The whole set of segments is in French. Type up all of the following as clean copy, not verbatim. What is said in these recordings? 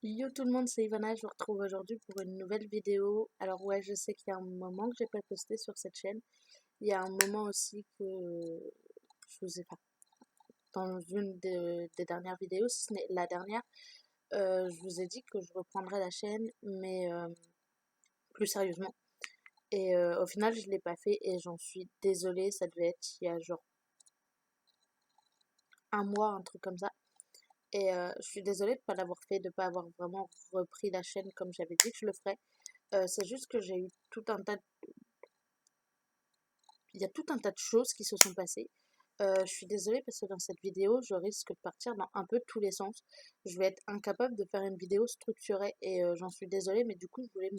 Yo tout le monde, c'est Ivana, je vous retrouve aujourd'hui pour une nouvelle vidéo. Alors ouais, je sais qu'il y a un moment que j'ai pas posté sur cette chaîne. Il y a un moment aussi que je vous ai pas dans une des dernières vidéos, si ce n'est la dernière, je vous ai dit que je reprendrais la chaîne, mais plus sérieusement. Et au final, je l'ai pas fait et j'en suis désolée. Ça devait être il y a genre un mois, un truc comme ça. Et je suis désolée de pas l'avoir fait, de pas avoir vraiment repris la chaîne comme j'avais dit que je le ferais. C'est juste que j'ai eu tout un tas il y a tout un tas de choses qui se sont passées. Je suis désolée parce que dans cette vidéo, je risque de partir dans un peu tous les sens. Je vais être incapable de faire une vidéo structurée et j'en suis désolée, mais du coup, je voulais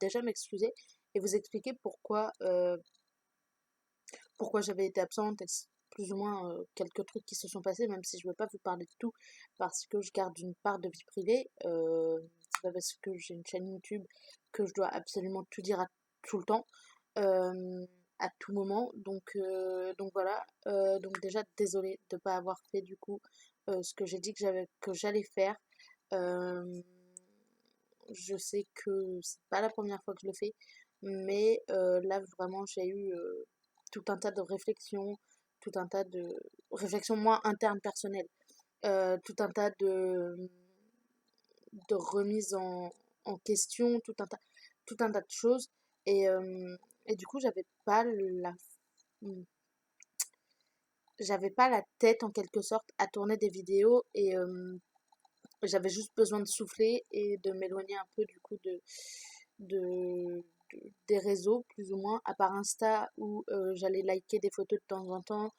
déjà m'excuser et vous expliquer pourquoi j'avais été absente et plus ou moins quelques trucs qui se sont passés, même si je ne veux pas vous parler de tout parce que je garde une part de vie privée. C'est pas parce que j'ai une chaîne YouTube que je dois absolument tout dire à tout le temps. euh, à tout moment. Donc voilà. Donc déjà, désolée de ne pas avoir fait du coup ce que j'ai dit que j'allais faire. Euh, je sais que c'est pas la première fois que je le fais, mais là vraiment j'ai eu tout un tas de réflexions, tout un tas de réflexions moins internes personnelles, tout un tas de remises en question, tout un tas de choses. Et, euh, et du coup, j'avais pas la tête en quelque sorte à tourner des vidéos et j'avais juste besoin de souffler et de m'éloigner un peu du coup de, des réseaux plus ou moins, à part Insta où j'allais liker des photos de temps en temps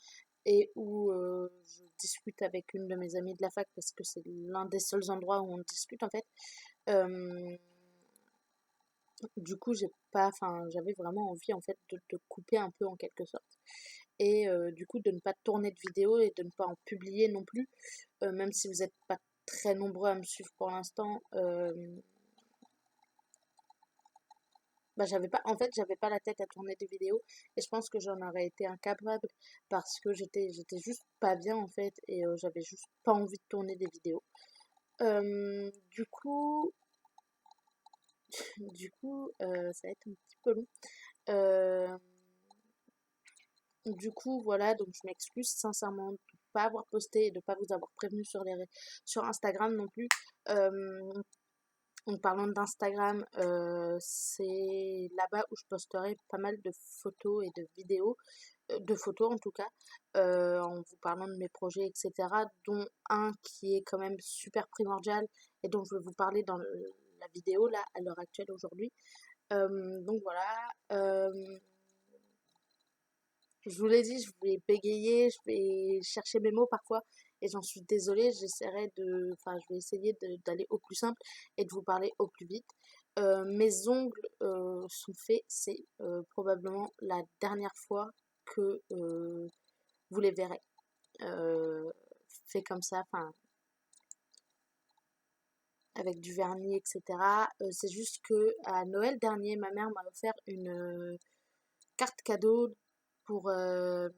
et où je discute avec une de mes amies de la fac parce que c'est l'un des seuls endroits où on discute en fait. Euh, du coup, j'avais vraiment envie en fait de couper un peu en quelque sorte et du coup de ne pas tourner de vidéos et de ne pas en publier non plus, même si vous n'êtes pas très nombreux à me suivre pour l'instant. J'avais pas la tête à tourner des vidéos et je pense que j'en aurais été incapable parce que j'étais juste pas bien en fait et j'avais juste pas envie de tourner des vidéos. Euh, du coup, ça va être un petit peu long. Euh, Du coup, voilà, donc je m'excuse sincèrement de ne pas avoir posté et de ne pas vous avoir prévenu sur Instagram non plus. Euh, En parlant d'Instagram, c'est là-bas où je posterai pas mal de photos et de vidéos, de photos en tout cas, en vous parlant de mes projets, etc., dont un qui est quand même super primordial et dont je vais vous parler dans la vidéo là, à l'heure actuelle aujourd'hui. Donc voilà. Je vous l'ai dit, je vais bégayer, je vais chercher mes mots parfois et j'en suis désolée, je vais essayer d'aller au plus simple et de vous parler au plus vite. Mes ongles sont faits, c'est probablement la dernière fois que vous les verrez. Euh, Fait comme ça, enfin, avec du vernis, etc. C'est juste que à Noël dernier, ma mère m'a offert une carte cadeau pour, euh,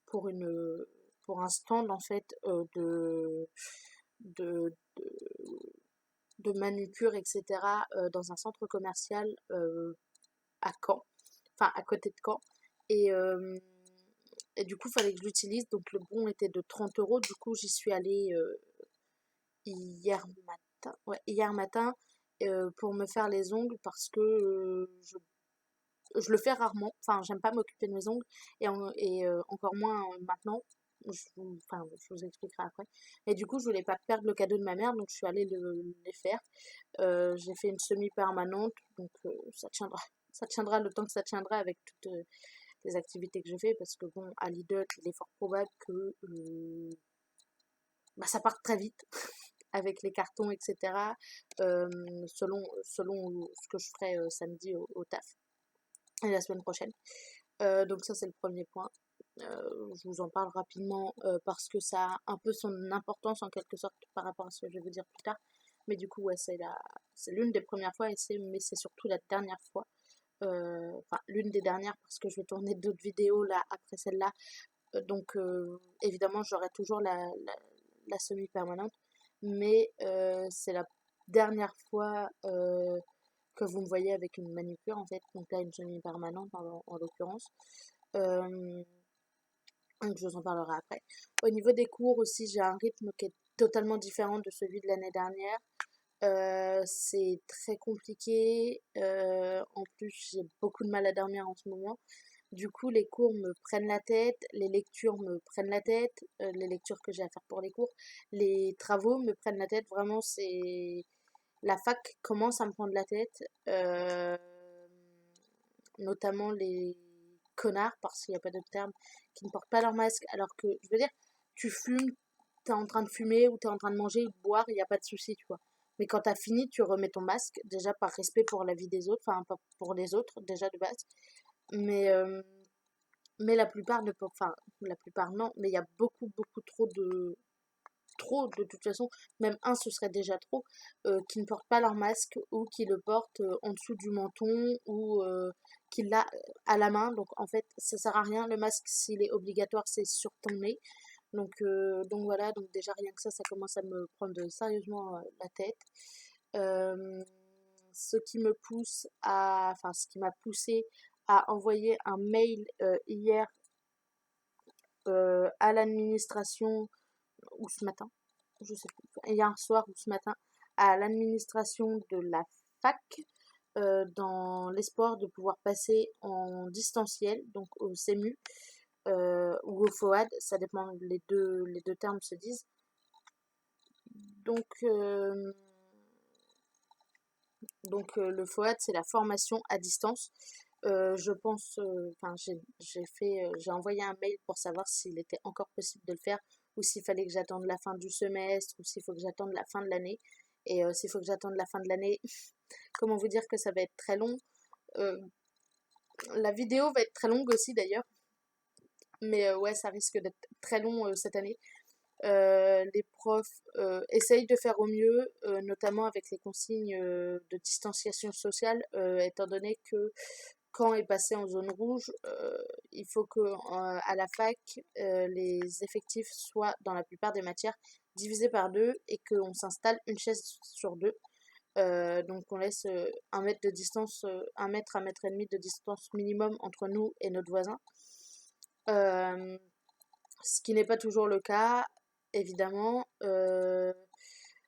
pour une pour un stand en fait de, de, de manucure etc dans un centre commercial à Caen, enfin à côté de Caen et, et du coup il fallait que je l'utilise donc le bon était de 30 €. Du coup j'y suis allée hier matin pour me faire les ongles parce que je le fais rarement, enfin j'aime pas m'occuper de mes ongles et encore moins maintenant, je vous expliquerai après. Et du coup je voulais pas perdre le cadeau de ma mère donc je suis allée les faire. J'ai fait une semi-permanente donc ça tiendra le temps que ça tiendra avec toutes les activités que je fais parce que bon à Lidl il est fort probable que bah, ça parte très vite avec les cartons etc. Selon ce que je ferai samedi au taf et la semaine prochaine. Donc ça c'est le premier point. Je vous en parle rapidement parce que ça a un peu son importance en quelque sorte par rapport à ce que je vais vous dire plus tard. Mais du coup ouais c'est l'une des premières fois mais c'est surtout la dernière fois. Enfin l'une des dernières parce que je vais tourner d'autres vidéos là après celle-là. Donc évidemment j'aurai toujours la semi-permanente, mais c'est la dernière fois que vous me voyez avec une manucure en fait, donc là une semi-permanente en l'occurrence. Euh, donc je vous en parlerai après. Au niveau des cours aussi, j'ai un rythme qui est totalement différent de celui de l'année dernière. C'est très compliqué. En plus, j'ai beaucoup de mal à dormir en ce moment. Du coup, les cours me prennent la tête, les lectures me prennent la tête, les lectures que j'ai à faire pour les cours, les travaux me prennent la tête. Vraiment, c'est la fac commence à me prendre la tête, notamment les connards, parce qu'il n'y a pas d'autre terme, qui ne portent pas leur masque. Alors que, je veux dire, tu fumes, t'es en train de fumer ou t'es en train de manger ou de boire, il n'y a pas de souci, tu vois. Mais quand t'as fini, tu remets ton masque, déjà par respect pour la vie des autres, enfin, pas pour les autres, déjà de base. Mais, euh, mais la plupart ne peuvent, enfin, la plupart non, mais il y a beaucoup, beaucoup trop de toute façon, même un ce serait déjà trop, qui ne portent pas leur masque ou qui le portent en dessous du menton ou qui l'a à la main. Donc en fait, ça sert à rien. Le masque, s'il est obligatoire, c'est sur ton nez. Donc voilà, donc déjà rien que ça commence à me prendre sérieusement la tête. Euh, Ce qui me pousse à, enfin ce qui m'a poussé à envoyer un mail hier à l'administration ou ce matin, je sais plus, hier soir ou ce matin, à l'administration de la fac, dans l'espoir de pouvoir passer en distanciel, donc au CEMU ou au FOAD, ça dépend, les deux termes se disent. Donc, euh, donc le FOAD, c'est la formation à distance. Je pense, enfin, j'ai envoyé un mail pour savoir s'il était encore possible de le faire ou s'il fallait que j'attende la fin du semestre ou s'il faut que j'attende la fin de l'année. Et s'il faut que j'attende la fin de l'année, comment vous dire que ça va être très long. Euh, la vidéo va être très longue aussi d'ailleurs, mais ouais, ça risque d'être très long cette année. Les profs essayent de faire au mieux, notamment avec les consignes de distanciation sociale, étant donné que quand est passé en zone rouge, il faut que à la fac, les effectifs soient dans la plupart des matières divisés par deux et qu'on s'installe une chaise sur deux. Donc on laisse un mètre de distance, un mètre et demi de distance minimum entre nous et notre voisin. Euh, Ce qui n'est pas toujours le cas, évidemment.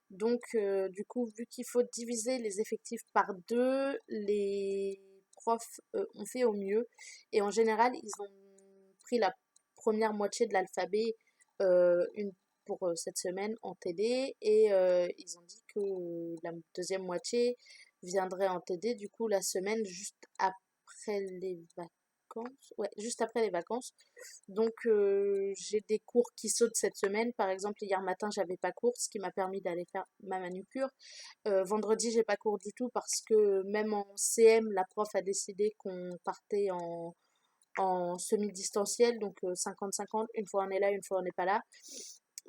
Du coup, vu qu'il faut diviser les effectifs par deux, les profs ont fait au mieux. Et en général, ils ont pris la première moitié de l'alphabet pour cette semaine en TD. Et ils ont dit que la deuxième moitié viendrait en TD, du coup, la semaine juste après les vacances. Ouais, juste après les vacances. Donc, j'ai des cours qui sautent cette semaine. Par exemple, hier matin, j'avais pas cours, ce qui m'a permis d'aller faire ma manucure. Vendredi, j'ai pas cours du tout parce que même en CM, la prof a décidé qu'on partait en semi-distanciel, donc 50-50. Une fois on est là, une fois on n'est pas là.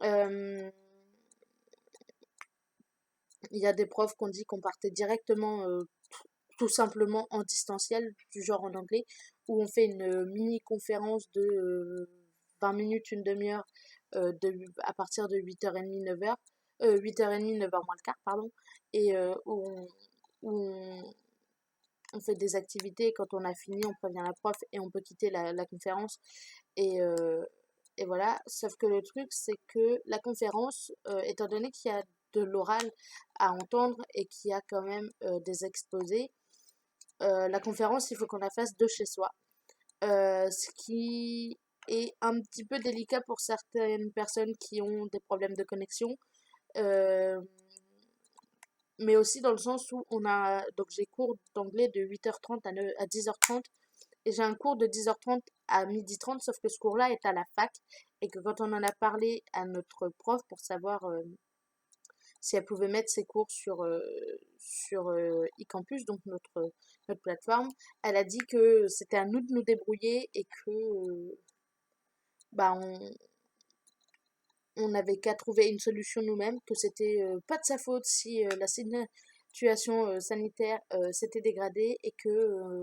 Euh, Il y a des profs qui ont dit qu'on partait directement, tout simplement en distanciel, du genre en anglais, où on fait une mini-conférence de 20 minutes, une demi-heure, à partir de 8h30, 9h. 8h30, 9h moins le quart, pardon. Et où on fait des activités. Et quand on a fini, on prévient la prof et on peut quitter la conférence. Et, euh, et voilà. Sauf que le truc, c'est que la conférence, étant donné qu'il y a de l'oral à entendre et qu'il y a quand même des exposés, la conférence, il faut qu'on la fasse de chez soi. Ce qui est un petit peu délicat pour certaines personnes qui ont des problèmes de connexion. Euh, mais aussi dans le sens où donc j'ai cours d'anglais de 8h30 à 10h30 et j'ai un cours de 10h30 à 12h30, sauf que ce cours-là est à la fac et que quand on en a parlé à notre prof pour savoir si elle pouvait mettre ses cours sur eCampus, donc notre plateforme, elle a dit que c'était à nous de nous débrouiller et que bah on n'avait qu'à trouver une solution nous-mêmes, que c'était pas de sa faute si la situation sanitaire s'était dégradée et que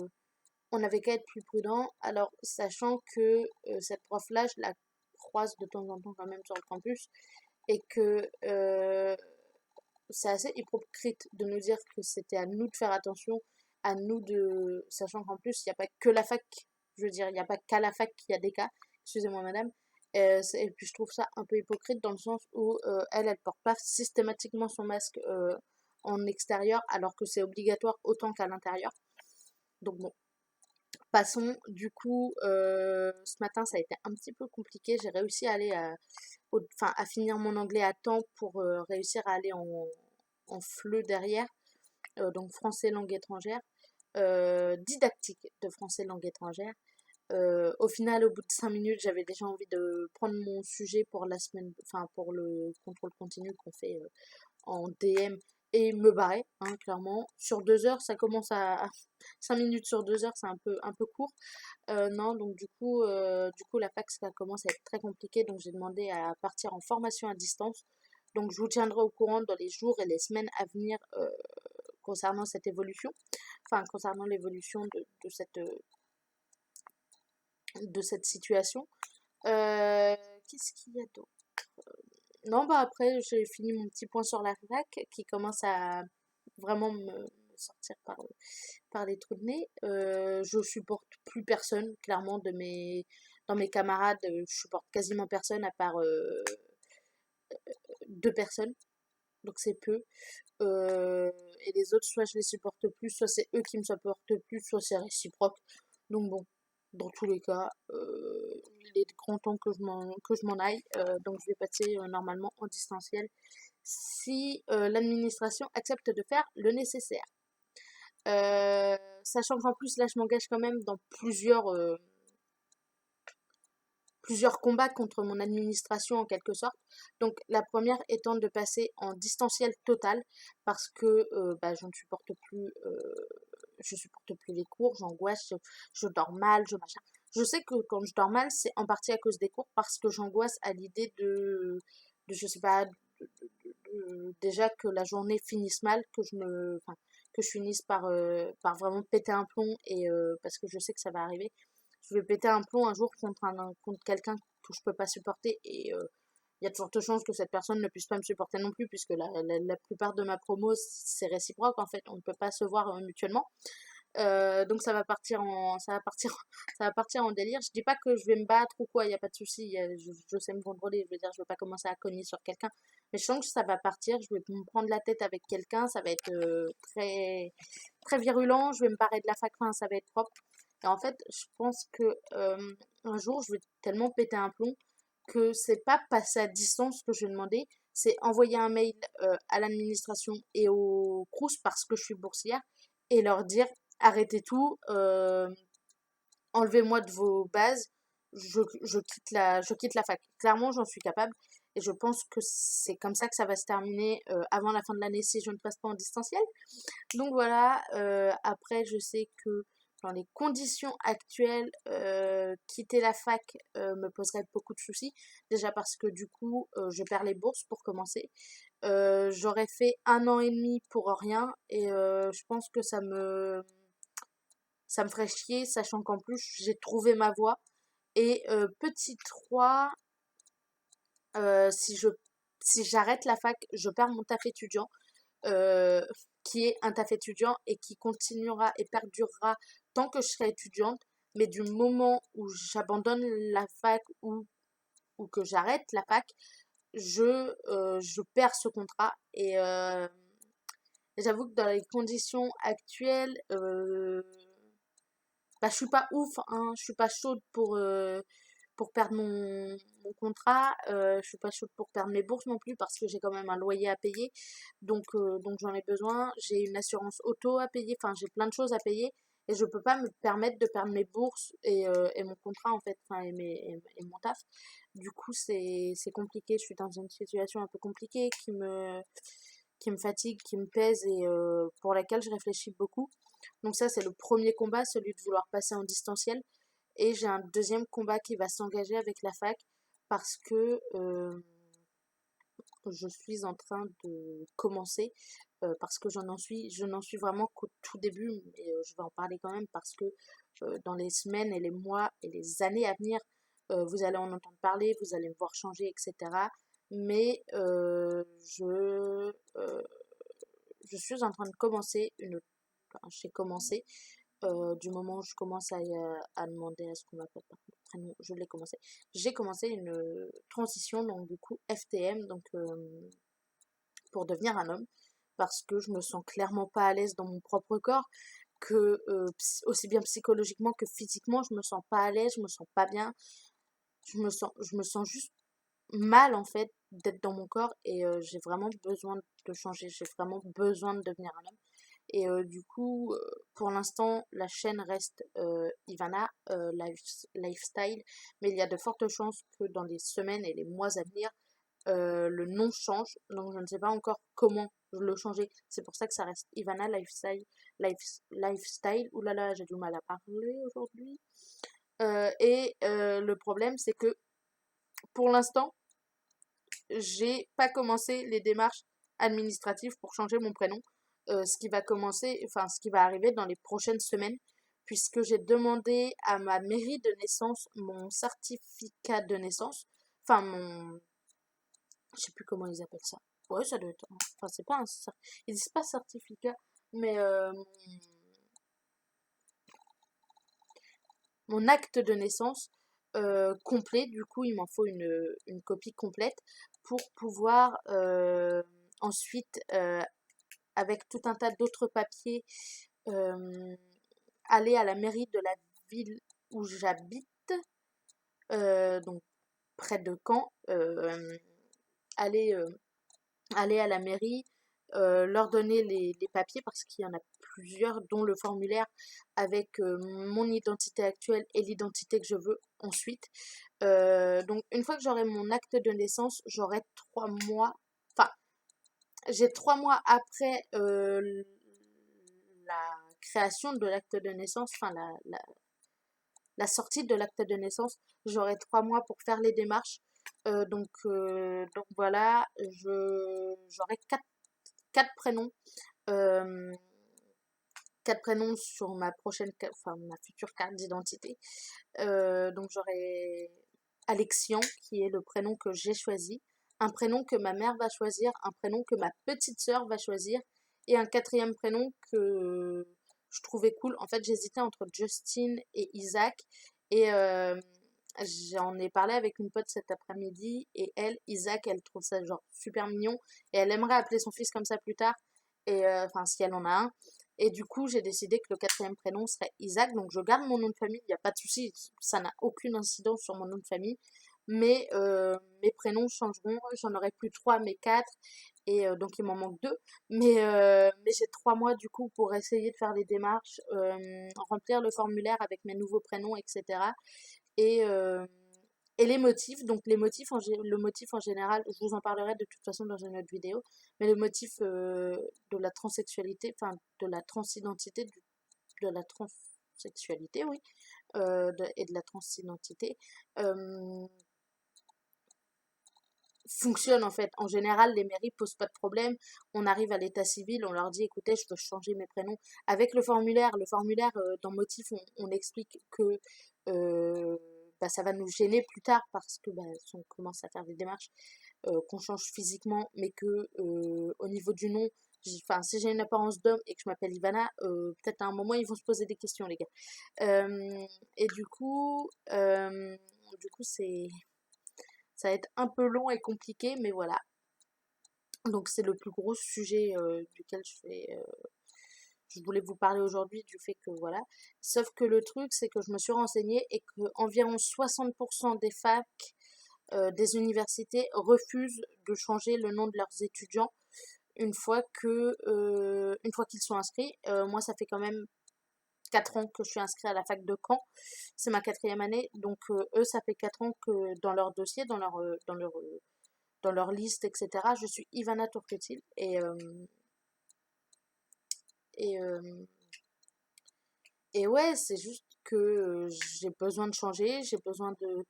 on n'avait qu'à être plus prudent. Alors, sachant que cette prof-là, je la croise de temps en temps quand même sur le campus et que c'est assez hypocrite de nous dire que c'était à nous de faire attention, à nous de... Sachant qu'en plus, il n'y a pas que la fac, je veux dire, il n'y a pas qu'à la fac qu'il y a des cas, excusez-moi madame. Et puis je trouve ça un peu hypocrite dans le sens où elle porte pas systématiquement son masque en extérieur alors que c'est obligatoire autant qu'à l'intérieur. Donc bon, passons. Du coup, ce matin ça a été un petit peu compliqué. J'ai réussi à aller enfin, à finir mon anglais à temps pour réussir à aller en FLE derrière, donc français langue étrangère, didactique de français langue étrangère. Au final, au bout de 5 minutes, j'avais déjà envie de prendre mon sujet pour la semaine, enfin pour le contrôle continu qu'on fait en DM et me barrer, hein, clairement. Sur 2 heures, ça commence à 5 minutes sur 2 heures, c'est un peu court. Non, donc du coup, la fac, ça commence à être très compliqué, donc j'ai demandé à partir en formation à distance. Donc je vous tiendrai au courant dans les jours et les semaines à venir concernant cette évolution, enfin concernant l'évolution de cette situation. Qu'est-ce qu'il y a d'autre? Non, bah après, j'ai fini mon petit point sur la fac qui commence à vraiment me sortir par les trous de nez. Je supporte plus personne, clairement, dans mes camarades, je supporte quasiment personne à part 2 personnes, donc c'est peu. Et les autres, soit je les supporte plus, soit c'est eux qui me supportent plus, soit c'est réciproque. Donc bon, dans tous les cas, il est grand temps que je m'en aille. Donc je vais passer normalement en distanciel si l'administration accepte de faire le nécessaire. Sachant qu'en plus là je m'engage quand même dans plusieurs combats contre mon administration en quelque sorte. Donc la première étant de passer en distanciel total parce que bah, je supporte plus les cours, j'angoisse, je dors mal, je machin. Je sais que quand je dors mal, c'est en partie à cause des cours parce que j'angoisse à l'idée de je sais pas, déjà que la journée finisse mal, enfin, que je finisse par vraiment péter un plomb et parce que je sais que ça va arriver. Je vais péter un plomb un jour contre quelqu'un que je peux pas supporter et il y a de fortes chances que cette personne ne puisse pas me supporter non plus puisque la plupart de ma promo c'est réciproque en fait, on ne peut pas se voir mutuellement. Donc ça va partir en délire. Je dis pas que je vais me battre ou quoi, il y a pas de souci, je sais me contrôler, je veux dire, je vais pas commencer à cogner sur quelqu'un, mais je sens que ça va partir, je vais me prendre la tête avec quelqu'un, ça va être très très virulent, je vais me barrer de la fac, enfin, ça va être propre. Et en fait, je pense que un jour, je vais tellement péter un plomb que c'est pas passer à distance que je vais demander, c'est envoyer un mail à l'administration et au Crous parce que je suis boursière et leur dire arrêtez tout, enlevez-moi de vos bases, je quitte la fac. Clairement, j'en suis capable et je pense que c'est comme ça que ça va se terminer avant la fin de l'année si je ne passe pas en distanciel. Donc voilà, après je sais que dans les conditions actuelles, quitter la fac me poserait beaucoup de soucis. Déjà parce que du coup, je perds les bourses pour commencer. J'aurais fait 1 an et demi pour rien et je pense que ça me ferait chier, sachant qu'en plus j'ai trouvé ma voie. Et petit 3, euh, si je, si j'arrête la fac, je perds mon taf étudiant, euh, qui est un taf étudiant et qui continuera et perdurera tant que je serai étudiante. Mais du moment où j'abandonne la fac ou que j'arrête la fac, je perds ce contrat. Et j'avoue que dans les conditions actuelles, bah, je suis pas ouf, hein, je suis pas chaude pour perdre mon contrat, je suis pas chaude pour perdre mes bourses non plus parce que j'ai quand même un loyer à payer, donc j'en ai besoin, j'ai une assurance auto à payer, enfin j'ai plein de choses à payer et je peux pas me permettre de perdre mes bourses et mon contrat en fait, enfin et mon taf. Du coup c'est compliqué, je suis dans une situation un peu compliquée qui me fatigue, qui me pèse et pour laquelle je réfléchis beaucoup. Donc ça, c'est le premier combat, celui de vouloir passer en distanciel. Et j'ai un deuxième combat qui va s'engager avec la fac parce que je suis en train de commencer, parce que je n'en suis vraiment qu'au tout début, mais je vais en parler quand même parce que dans les semaines et les mois et les années à venir, vous allez en entendre parler, vous allez me voir changer, etc. mais je suis en train de commencer enfin, j'ai commencé, du moment où je commence à demander à ce qu'on m'appelle par mon prénom, je l'ai commencé. J'ai commencé une transition, donc du coup FTM, donc pour devenir un homme, parce que je me sens clairement pas à l'aise dans mon propre corps, que aussi bien psychologiquement que physiquement, je me sens pas à l'aise, je me sens pas bien, je me sens juste mal en fait d'être dans mon corps et j'ai vraiment besoin de changer, j'ai vraiment besoin de devenir un homme. Et du coup, pour l'instant, la chaîne reste Ivana Lifestyle, mais il y a de fortes chances que dans les semaines et les mois à venir, le nom change. Donc je ne sais pas encore comment le changer. C'est pour ça que ça reste Ivana Lifestyle. Ouh là là, j'ai du mal à parler aujourd'hui. Le problème, c'est que pour l'instant, j'ai pas commencé les démarches administratives pour changer mon prénom. Ce qui va arriver dans les prochaines semaines, puisque j'ai demandé à ma mairie de naissance mon certificat de naissance, enfin je sais plus comment ils appellent ça. Ouais, ça doit être, enfin c'est pas ils disent pas certificat, mais mon acte de naissance complet. Du coup, il m'en faut une copie complète pour pouvoir ensuite, avec tout un tas d'autres papiers, euh, aller à la mairie de la ville où j'habite, donc près de Caen, aller, aller à la mairie, leur donner les papiers parce qu'il y en a plusieurs, dont le formulaire avec mon identité actuelle et l'identité que je veux ensuite. Donc une fois que j'aurai mon acte de naissance, j'aurai 3 mois, enfin j'ai 3 mois après la création de l'acte de naissance, enfin la sortie de l'acte de naissance, j'aurai 3 mois pour faire les démarches. Donc voilà, j'aurai quatre prénoms. euh, 4 prénoms sur enfin ma future carte d'identité. Donc j'aurai Alexian, qui est le prénom que j'ai choisi, un prénom que ma mère va choisir, un prénom que ma petite sœur va choisir, et un quatrième prénom que je trouvais cool. En fait, j'hésitais entre Justin et Isaac, et j'en ai parlé avec une pote cet après-midi, et Isaac, elle trouve ça genre super mignon, et elle aimerait appeler son fils comme ça plus tard, et enfin si elle en a un. Et du coup, j'ai décidé que le quatrième prénom serait Isaac. Donc, je garde mon nom de famille. Il n'y a pas de souci. Ça n'a aucune incidence sur mon nom de famille. Mais mes prénoms changeront. J'en aurai plus trois, mais quatre. Et donc, il m'en manque deux. Mais j'ai 3 mois, du coup, pour essayer de faire les démarches, remplir le formulaire avec mes nouveaux prénoms, etc. Et, euh, et les motifs, donc le motif en général, je vous en parlerai de toute façon dans une autre vidéo, mais le motif de la transsexualité, enfin de la transidentité, de la transsexualité, oui, et de la transidentité, euh, fonctionne en fait. En général, les mairies posent pas de problème. On arrive à l'état civil, on leur dit écoutez, je veux changer mes prénoms. Avec le formulaire dans motif, on explique que bah, ça va nous gêner plus tard parce que bah, si on commence à faire des démarches, qu'on change physiquement, mais que au niveau du nom, enfin, si j'ai une apparence d'homme et que je m'appelle Ivana, peut-être à un moment ils vont se poser des questions, les gars. Et du coup, ça va être un peu long et compliqué, mais voilà. Donc c'est le plus gros sujet duquel je voulais vous parler aujourd'hui, du fait que voilà. Sauf que le truc, c'est que je me suis renseignée et que environ 60% des facs, des universités refusent de changer le nom de leurs étudiants une fois qu'ils sont inscrits. Moi, ça fait quand même 4 ans que je suis inscrite à la fac de Caen. C'est ma quatrième année. Donc, eux, ça fait 4 ans que dans leur dossier, dans leur liste, etc., je suis Ivana Turketil. Et, euh, et ouais, c'est juste que j'ai besoin de changer, j'ai besoin de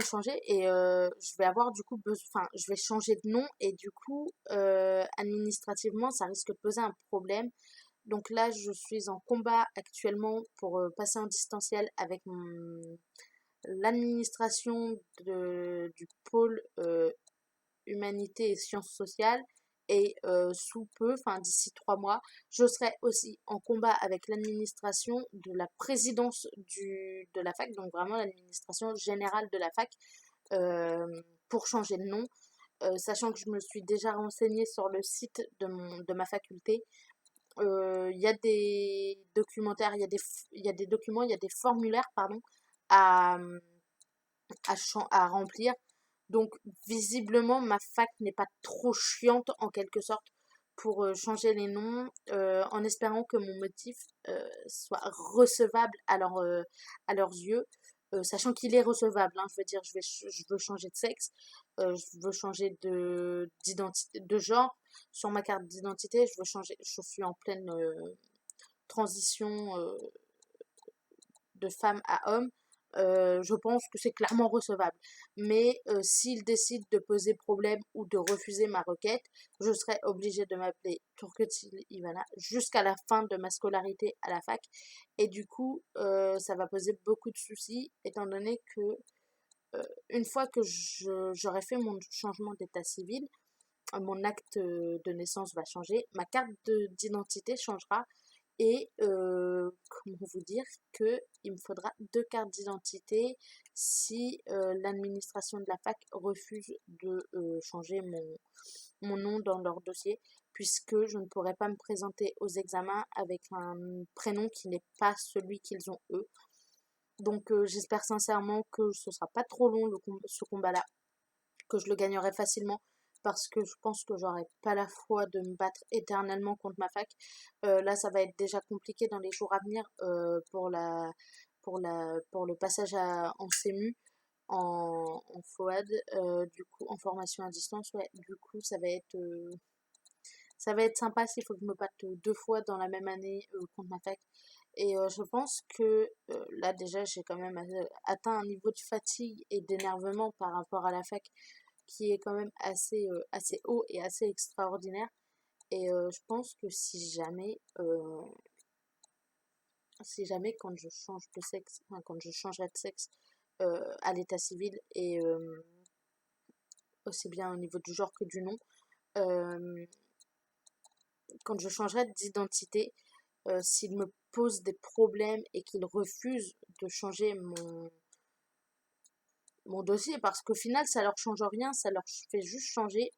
changer et je vais avoir du coup enfin je vais changer de nom et du coup administrativement ça risque de poser un problème. Donc là je suis en combat actuellement pour passer en distanciel l'administration du pôle humanité et sciences sociales. Et sous peu, enfin d'ici 3 mois, je serai aussi en combat avec l'administration de la présidence de la fac, donc vraiment l'administration générale de la fac, pour changer de nom. Sachant que je me suis déjà renseignée sur le site de ma faculté. Il y a des documentaires, il y a des documents, il y a des formulaires, pardon, à, à remplir. Donc, visiblement, ma fac n'est pas trop chiante en quelque sorte pour changer les noms, en espérant que mon motif soit recevable à leurs yeux, sachant qu'il est recevable, hein, je veux dire, je veux changer de sexe, je veux changer d'identité, de genre sur ma carte d'identité, je veux changer, je suis en pleine transition de femme à homme. Je pense que c'est clairement recevable. Mais s'il décide de poser problème ou de refuser ma requête, je serai obligée de m'appeler Turketil Ivana jusqu'à la fin de ma scolarité à la fac. Et du coup, ça va poser beaucoup de soucis, étant donné que une fois que j'aurai fait mon changement d'état civil, mon acte de naissance va changer, ma carte d'identité changera. Et comment vous dire que il me faudra 2 cartes d'identité si l'administration de la fac refuse de changer mon nom dans leur dossier, puisque je ne pourrai pas me présenter aux examens avec un prénom qui n'est pas celui qu'ils ont eux. Donc j'espère sincèrement que ce sera pas trop long ce combat-là, que je le gagnerai facilement, parce que je pense que j'aurai pas la foi de me battre éternellement contre ma fac. Là, ça va être déjà compliqué dans les jours à venir pour le passage en CEMU, en FOAD, du coup, en formation à distance. Ouais, du coup, ça va être sympa s'il faut que je me batte 2 fois dans la même année contre ma fac. Et je pense que là déjà j'ai quand même atteint un niveau de fatigue et d'énervement par rapport à la fac qui est quand même assez haut et assez extraordinaire. Et je pense que si jamais quand je change de sexe, enfin, quand je changerai de sexe à l'état civil et aussi bien au niveau du genre que du nom, euh, quand je changerai d'identité, s'il me pose des problèmes et qu'il refuse de changer mon dossier, parce qu'au final ça leur change rien, ça leur fait juste enlever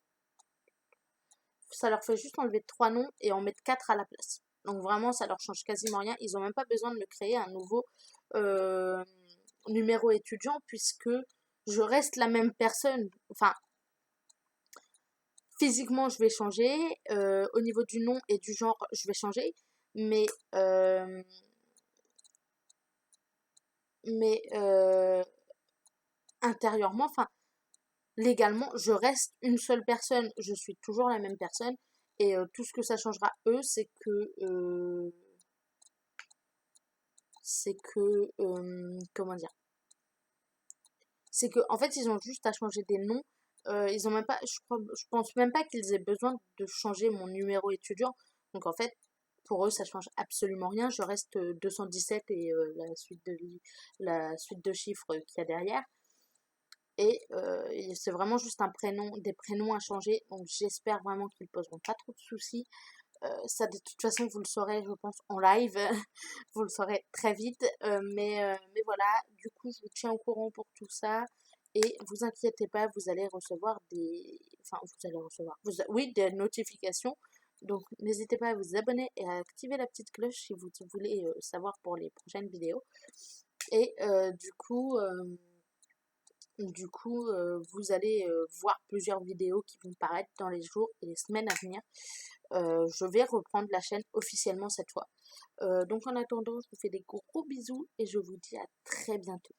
3 noms et en mettre 4 à la place. Donc vraiment ça leur change quasiment rien, ils ont même pas besoin de me créer un nouveau euh, numéro étudiant, puisque je reste la même personne. Enfin, physiquement je vais changer, au niveau du nom et du genre je vais changer, mais euh, mais intérieurement, enfin légalement, je reste une seule personne, je suis toujours la même personne. Et tout ce que ça changera eux, comment dire, c'est que en fait ils ont juste à changer des noms. Ils ont même pas, je pense même pas qu'ils aient besoin de changer mon numéro étudiant. Donc en fait, pour eux, ça change absolument rien. Je reste 217 et la suite de chiffres qu'il y a derrière. Et c'est vraiment juste des prénoms à changer. Donc j'espère vraiment qu'ils poseront pas trop de soucis. Ça, de toute façon, vous le saurez, je pense, en live. Vous le saurez très vite. Mais voilà, du coup, je vous tiens au courant pour tout ça. Et vous inquiétez pas, vous allez recevoir Enfin, vous allez recevoir... Oui, des notifications. Donc, n'hésitez pas à vous abonner et à activer la petite cloche si vous voulez savoir pour les prochaines vidéos. Et vous allez voir plusieurs vidéos qui vont paraître dans les jours et les semaines à venir. Je vais reprendre la chaîne officiellement cette fois. Donc en attendant, je vous fais des gros bisous et je vous dis à très bientôt.